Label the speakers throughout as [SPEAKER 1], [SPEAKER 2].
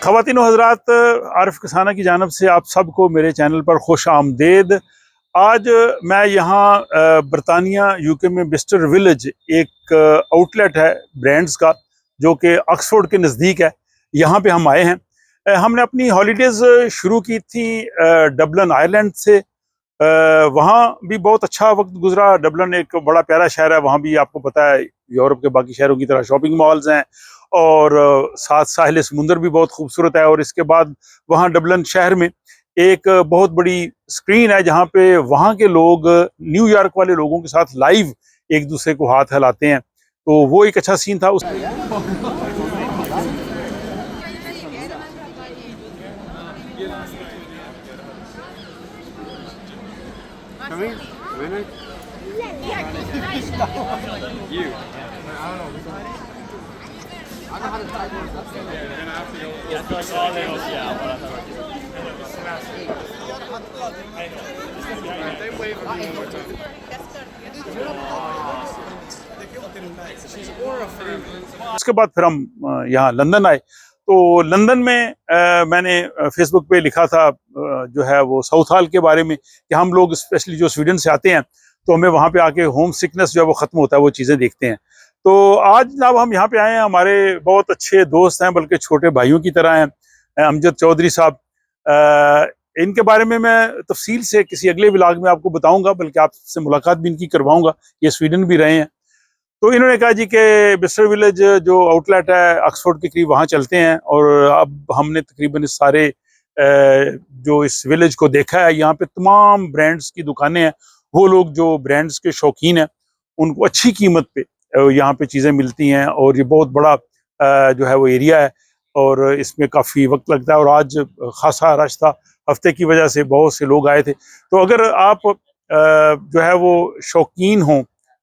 [SPEAKER 1] ख़वातीन व हज़रात, आरिफ किसाना की जानब से आप सबको मेरे चैनल पर खुश आमदेद। आज मैं यहाँ बरतानिया यूके में बिस्टर विलेज एक आउटलेट है ब्रांड्स का, जो कि ऑक्सफोर्ड के नज़दीक है। यहाँ पे हम आए हैं। हमने अपनी हॉलीडेज़ शुरू की थी डबलिन आयरलैंड से। वहाँ भी बहुत अच्छा वक्त गुजरा। डबलिन एक बड़ा प्यारा शहर है। वहाँ भी आपको पता है यूरोप के बाकी शहरों की तरह शॉपिंग मॉल्स हैं और साथ साहिल समुंदर भी बहुत खूबसूरत है। और इसके बाद वहाँ डबलिन शहर में एक बहुत बड़ी स्क्रीन है जहाँ पे वहाँ के लोग न्यूयॉर्क वाले लोगों के साथ लाइव एक दूसरे को हाथ हिलाते हैं। तो वो एक अच्छा सीन था। उसके बाद फिर हम यहाँ लंदन आए। तो लंदन में मैंने फेसबुक पे लिखा था जो है वो साउथ हॉल के बारे में, कि हम लोग स्पेशली जो स्वीडन से आते हैं तो हमें वहाँ पे आके होम सिकनेस जो है वो ख़त्म होता है, वो चीज़ें देखते हैं। तो आज जनाब हम यहाँ पे आए हैं, हमारे बहुत अच्छे दोस्त हैं, बल्कि छोटे भाइयों की तरह हैं, अमजद चौधरी साहब। इनके बारे में मैं तफसील से किसी अगले व्लॉग में आपको बताऊंगा, बल्कि आपसे मुलाकात भी इनकी करवाऊंगा। ये स्वीडन भी रहे हैं। तो इन्होंने कहा जी कि बिस्टर विलेज जो आउटलेट है ऑक्सफोर्ड के करीब, वहाँ चलते हैं। और अब हमने तकरीबन इस सारे जो इस विलेज को देखा है, यहाँ पे तमाम ब्रांड्स की दुकानें हैं। वो लोग जो ब्रांड्स के शौकीन हैं उनको अच्छी कीमत पे यहाँ पे चीज़ें मिलती हैं। और ये बहुत बड़ा जो है वो एरिया है और इसमें काफ़ी वक्त लगता है। और आज खासा रश था, हफ्ते की वजह से बहुत से लोग आए थे। तो अगर आप जो है वो शौकीन हों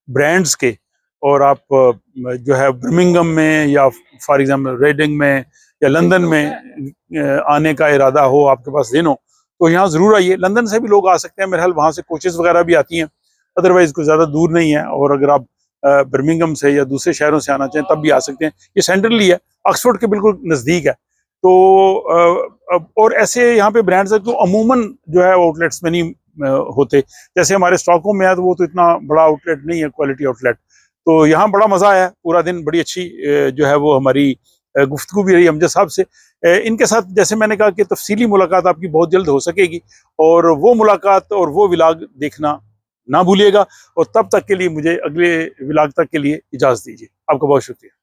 [SPEAKER 1] ब्रांड्स के, और आप जो है बर्मिंघम में या फॉर एग्जाम्पल रेडिंग में या लंदन में आने का इरादा हो, आपके पास दिन हो, तो यहाँ ज़रूर आइए। लंदन से भी लोग आ सकते हैं, मेरे ख्याल वहाँ से कोचेज़ वगैरह भी आती हैं, अदरवाइज़ कोई ज़्यादा दूर नहीं है। और अगर आप बर्मिंघम से या दूसरे शहरों से आना चाहें तब भी आ सकते हैं। ये सेंट्रली है, ऑक्सफोर्ड के बिल्कुल नज़दीक है। तो और ऐसे यहाँ पे ब्रांड्स है जो अमूमन जो है आउटलेट्स में नहीं होते। जैसे हमारे स्टॉकहोम में है तो वो तो इतना बड़ा आउटलेट नहीं है, क्वालिटी आउटलेट। तो यहाँ बड़ा मज़ा आया, पूरा दिन बड़ी अच्छी जो है वो हमारी गुफ्तगू भी रही अमजद साहब से। इनके साथ जैसे मैंने कहा कि तफसीली मुलाकात आपकी बहुत जल्द हो सकेगी, और वो मुलाकात और वो व्लॉग देखना ना भूलिएगा। और तब तक के लिए मुझे अगले व्लॉग तक के लिए इजाज़त दीजिए। आपका बहुत शुक्रिया।